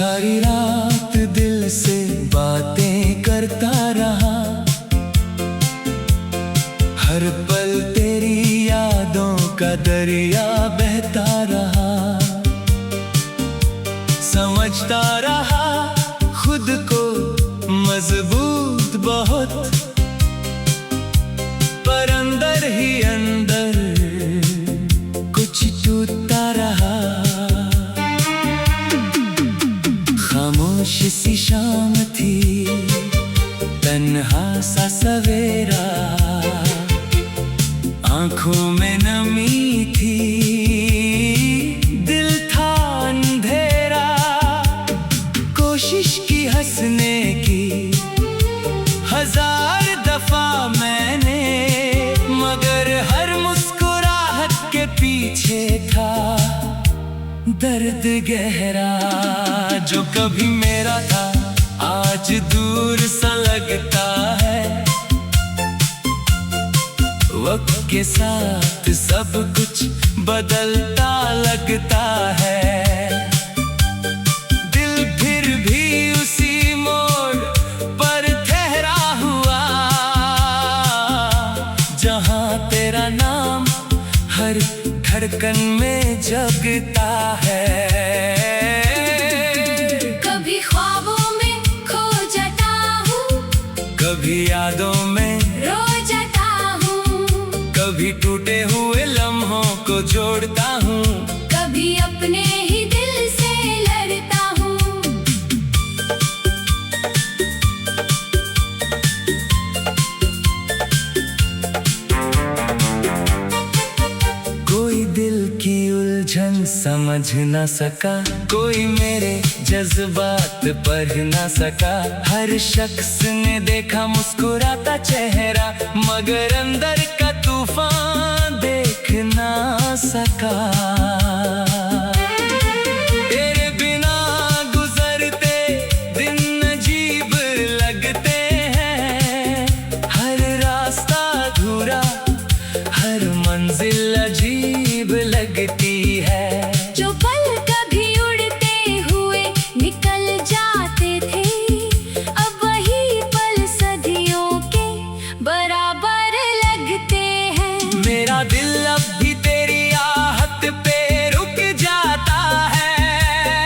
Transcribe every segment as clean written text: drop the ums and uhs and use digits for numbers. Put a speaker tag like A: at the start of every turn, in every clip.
A: सारी रात दिल से बातें करता रहा, हर पल तेरी यादों का दरिया बहता रहा। समझता रहा खुद को मजबूत बहुत, पर अंदर ही अंदर कुछ टूटता रहा। खामोश सी शाम थी, तन्हा सा सवेरा, आंखों में नमी थी, दिल था अंधेरा। कोशिश की हंसने की हजार दफा मैंने, मगर हर मुस्कुराहट के पीछे था दर्द गहरा। जो कभी मेरा था आज दूर सा लगता है, वक्त के साथ सब कुछ बदलता लगता है। दिल फिर भी उसी मोड़ पर ठहरा हुआ, जहां तेरा नाम हर धड़कन में जगता है।
B: कभी ख्वाबों में खो जाता हूँ,
A: कभी यादों में
B: रो जाता हूँ,
A: कभी टूटे हुए लम्हों को जोड़ता हूँ,
B: कभी अपने ही दिल से लड़ता हूँ।
A: कोई दिल की उलझन समझ न सका, कोई मेरे जज्बात पढ़ न सका। हर शख्स ने देखा मुस्कुराता चेहरा, मगर अंदर का तूफान देख ना सका। तेरे बिना गुजरते दिन अजीब लगते हैं, हर रास्ता अधूरा, हर मंजिल अजीब लगती है।
B: जो पल कभी उड़ते हुए निकल जाते थे, अब वही पल सदियों के बराबर लगते हैं।
A: मेरा दिल अब भी तेरी आहट पे रुक जाता है,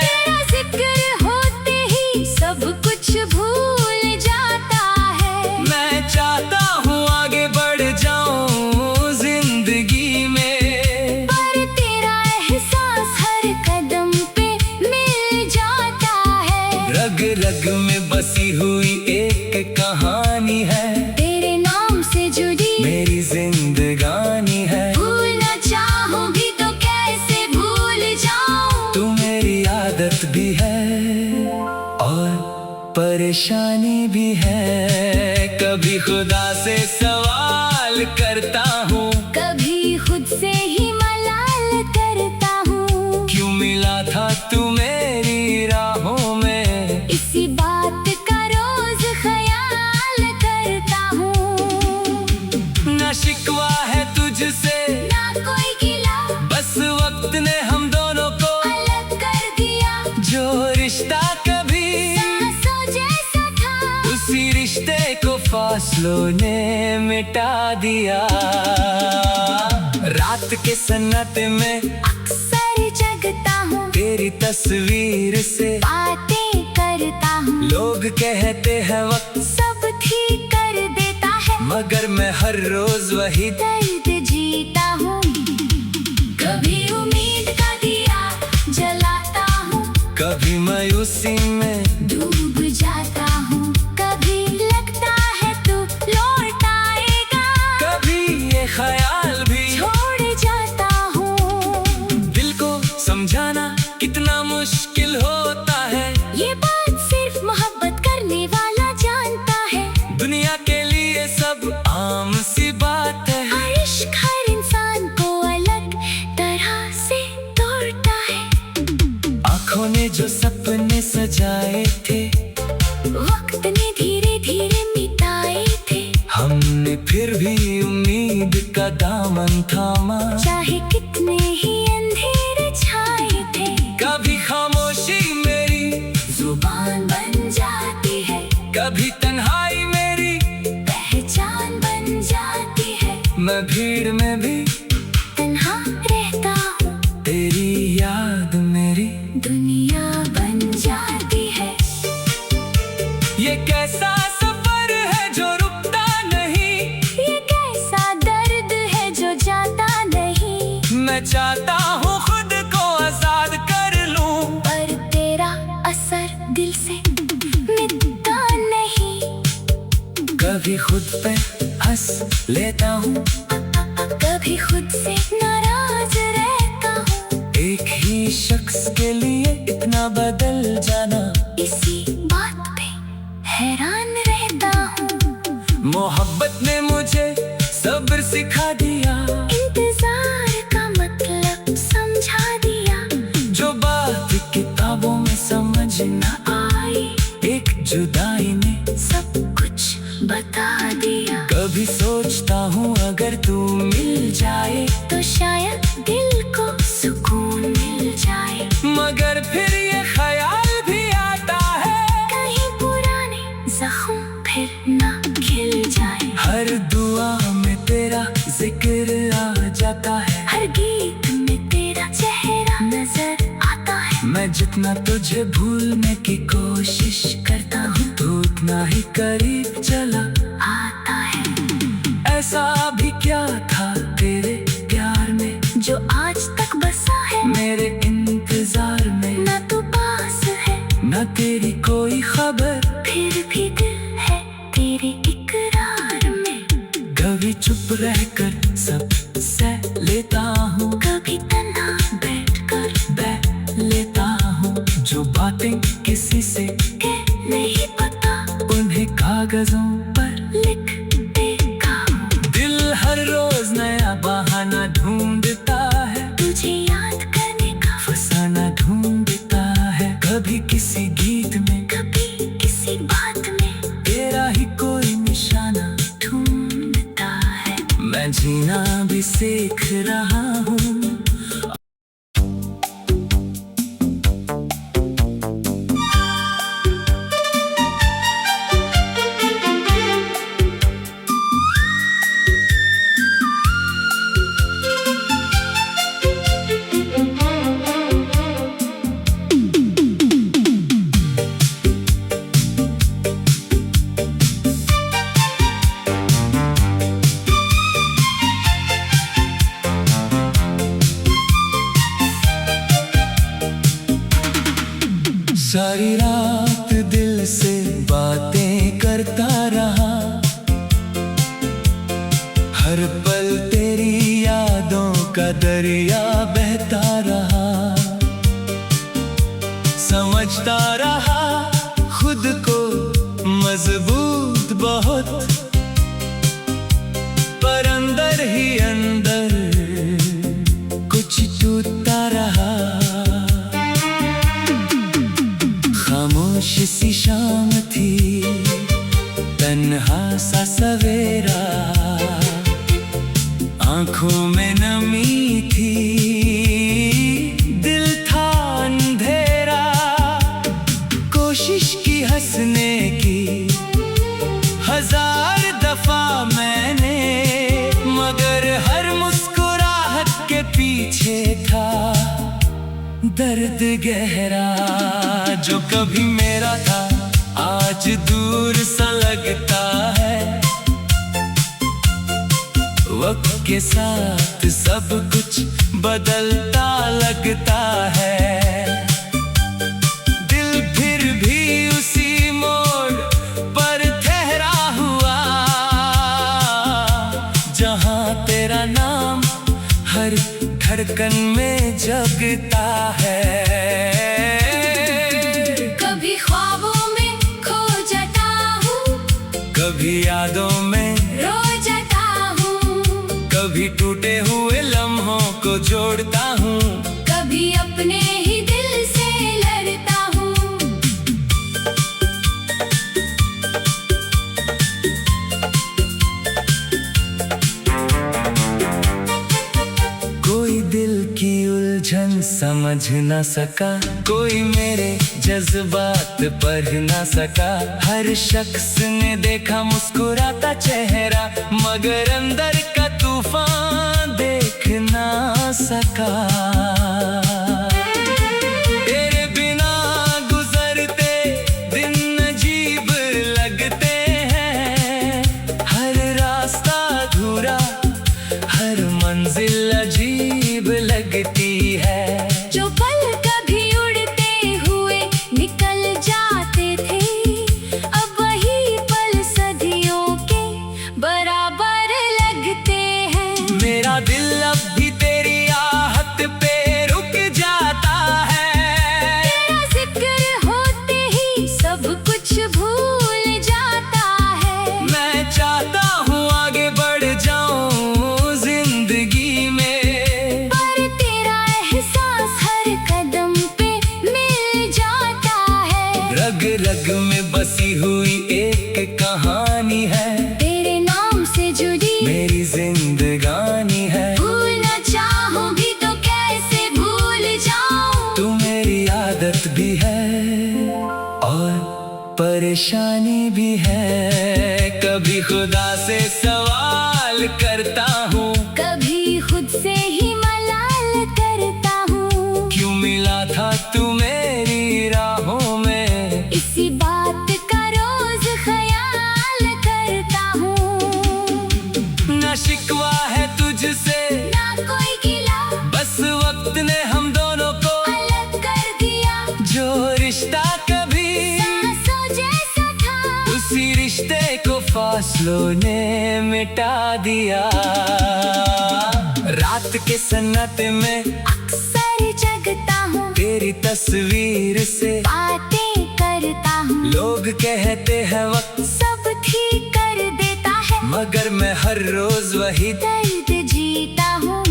B: तेरा जिक्र होते ही सब कुछ भूल जाता है।
A: मैं चाहता हूँ आगे बढ़ जाऊं जिंदगी में,
B: पर तेरा एहसास हर कदम पे मिल जाता है।
A: रग रग में बसी हुई एक कहानी है,
B: तेरे नाम से जुड़ी
A: मेरी जिंदगानी है।
B: भूलना चाहूंगी तो कैसे भूल जाऊं,
A: तू मेरी आदत भी है और परेशानी भी है। कभी खुदा से सवाल करता हूँ,
B: कभी खुद से ही मलाल करता हूँ।
A: क्यों मिला था तू मेरी राहों में,
B: इसी बात का रोज ख्याल करता हूँ।
A: ना शिकवा है तुझसे
B: ना कोई गिला,
A: बस वक्त ने हम दोनों को
B: अलग कर दिया।
A: जो रिश्ता कभी
B: सांसों जैसा था,
A: उसी रिश्ते को फासलों ने मिटा दिया। रात के सन्नाटे में
B: अक्सर जगता हूँ,
A: तेरी तस्वीर से
B: बातें करता हूँ।
A: लोग कहते हैं वक्त
B: सब ठीक कर देता है,
A: मगर मैं हर रोज वही
B: दर्द जीता हूँ। कभी उम्मीद का दिया जलाता हूँ,
A: कभी मायूसी में
B: डूब जाता हूँ। कभी लगता है तू लौट आएगा,
A: कभी ये ख्याल भी
B: छोड़ जाता हूँ।
A: दिल को समझाना कितना मुश्किल होता है,
B: ये बात सिर्फ मोहब्बत करने वाला जानता है।
A: दुनिया के लिए सब आम सी बात है।
B: हर इश्क हर इंसान को अलग तरह से तोड़ता है।
A: आँखों ने जो सपने सजाए थे,
B: वक्त ने धीरे धीरे मिटाए थे।
A: हमने फिर भी उम्मीद का दामन थामा,
B: चाहे कितने ही अंधेरे छाए थे।
A: कभी खामोशी मेरी कभी खुद पे हंस लेता हूँ,
B: कभी खुद से नाराज रहता हूँ।
A: एक ही शख्स के लिए इतना बदल जाना,
B: इसी बात पे हैरान रहता हूँ।
A: मोहब्बत ने मुझे सब्र सिखा दिया,
B: इंतजार का मतलब समझा दिया।
A: जो बात किताबों में समझ न
B: आई
A: एक जुदाई ने
B: सब कुछ बता दिया।
A: कभी सोचता हूँ अगर तू मिल जाए,
B: तो शायद दिल को सुकून मिल जाए।
A: मगर फिर ये ख्याल भी आता है,
B: कहीं पुराने जख्म फिर ना खिल जाए।
A: हर दुआ में तेरा जिक्र आ जाता है,
B: हर गीत में तेरा चेहरा नजर आता है।
A: मैं जितना तुझे भूलने की कोशिश करता हूँ, तू उतना ही करीब चला
B: आता है।
A: ऐसा भी क्या था तेरे प्यार में,
B: जो आज तक बसा है
A: मेरे इंतजार में।
B: ना तू पास है
A: न तेरी कोई खबर,
B: फिर भी दिल है तेरे इकरार में।
A: कभी चुप रहकर सब सह लेता हूँ,
B: कभी तन्हा बैठकर
A: लेता हूँ। जो बातें किसी से
B: कह नहीं पता,
A: उन्हें कागजों पर
B: लिख देता हूँ।
A: दिल हर रोज नया बहाना ढूंढता है,
B: तुझे याद करने का
A: फसाना ढूंढता है। कभी किसी गीत में,
B: कभी किसी बात में
A: तेरा ही कोई निशाना
B: ढूंढता है।
A: मैं जीना भी सीख रहा हूँ। सारी रात दिल से बातें करता रहा, हर पल तेरी यादों का दरिया बहता रहा। समझता रहा खुद को मजबूत बहुत, पर अंदर ही अंदर कुछ टूटता रहा। खामोश सी शाम थी, तन्हा सा सवेरा, आंखों में नमी थी, दिल था अंधेरा। कोशिश की हंसने की हजार दफा मैंने, मगर हर मुस्कुराहट के पीछे था दर्द गहरा। जो कभी मेरा था आज दूर सा लगता है, वक्त के साथ सब कुछ बदलता लगता है। दिल फिर भी उसी मोड़ पर ठहरा हुआ, जहां तेरा नाम हर धड़कन में जगता है।
B: कभी ख्वाबों में खो जाता हूँ,
A: कभी यादों में
B: रो जाता हूँ।
A: कभी टूटे हुए लम्हों को जोड़ता हूँ,
B: कभी अपने ही दिल से लड़ता हूँ।
A: कोई दिल की उलझन समझ न सका, कोई मेरे जज्बात पढ़ न सका। हर शख्स ने देखा मुस्कुराता चेहरा, मगर अंदर का तूफान देख ना सका। तेरे बिना गुजरते दिन अजीब लगते हैं, हर रास्ता अधूरा, हर मंजिल अजीब लगती है।
B: जो पल कभी उड़ते हुए निकल जाते थे, अब वही पल सदियों के
A: जग में बसी हुई एक कहानी है,
B: तेरे नाम से जुड़ी
A: मेरी जिंदगानी है।
B: भूलना चाहूंगी तो कैसे भूल जाऊं,
A: तू मेरी आदत भी है और परेशानी भी है। कभी खुदा से सवाल करता हूँ,
B: कभी खुद से ही मलाल करता हूँ।
A: क्यों मिला था तू मेरी राहों में,
B: इसी बात का रोज ख्याल करता हूँ।
A: ना शिकवा है तुझसे
B: ना कोई गिला,
A: बस वक्त ने हम दोनों को
B: अलग कर दिया।
A: जो रिश्ता कभी
B: सांसों जैसा था,
A: उसी रिश्ते को फासलों ने मिटा दिया। रात के सन्नाटे में
B: अक्सर जगता हूँ,
A: तेरी तस्वीर से
B: बातें करता हूँ।
A: लोग कहते हैं वक्त
B: सब ठीक कर देता है,
A: मगर मैं हर रोज वही
B: दर्द जीता हूँ।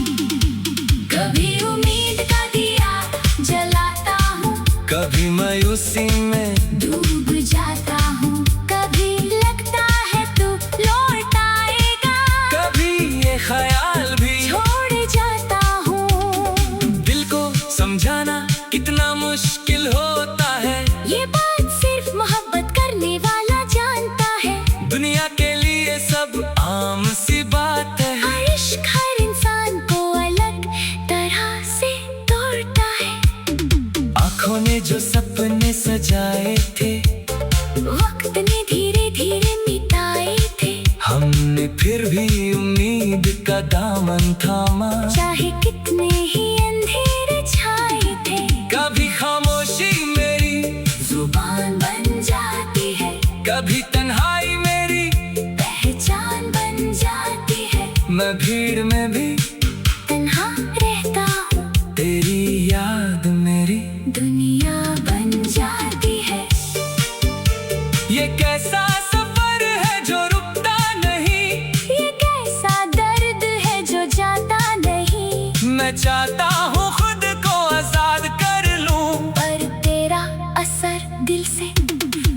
B: कभी उम्मीद का दिया जलाता हूँ,
A: कभी मायूसी में
B: डूब जाता हूँ। कभी लगता है तू लौट आएगा,
A: कभी ये ख्याल भी
B: छोड़ जाता हूँ।
A: दिल को समझाना कितना मुश्किल होता है,
B: ये बात सिर्फ मोहब्बत करने वाला जानता है।
A: दुनिया के लिए सब आम सी बात है।
B: हर इश्क हर इंसान को अलग तरह से तोड़ता है।
A: आँखों ने जो सपने सजाए थे,
B: वक्त ने धीरे धीरे मिटाए थे।
A: हमने फिर भी उम्मीद का दामन थामा।
B: चाहे कितने ही अंधेरे छाए थे,
A: कभी खामोशी मेरी
B: जुबान बन जाती है।
A: कभी तन्हाई मेरी
B: पहचान बन जाती है।
A: मैं भीड़ में भी
B: तन्हा रहता हूँ,
A: तेरी याद मेरी
B: दुनिया बन जाती है।
A: ये कैसा सफर है जो रुकता नहीं,
B: ये कैसा दर्द है जो जाता नहीं।
A: मैं चाहता हूँ खुद को आजाद कर लूं,
B: पर तेरा असर दिल से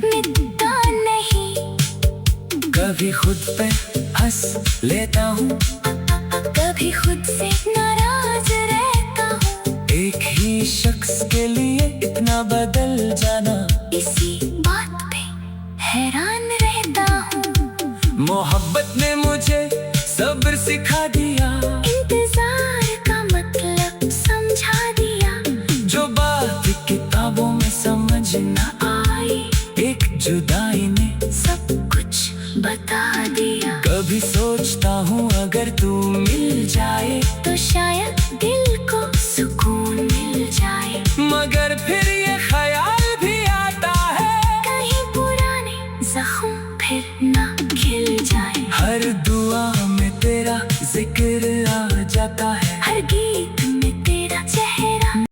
B: मिटता नहीं।
A: कभी खुद पे हंस लेता हूँ,
B: कभी खुद से नाराज रहता हूँ।
A: एक ही शख्स के लिए इतना बदल जाना,
B: इसी बात पे हैरान रहता हूँ।
A: मोहब्बत ने मुझे सब्र सिखा दिया।
B: इंतजार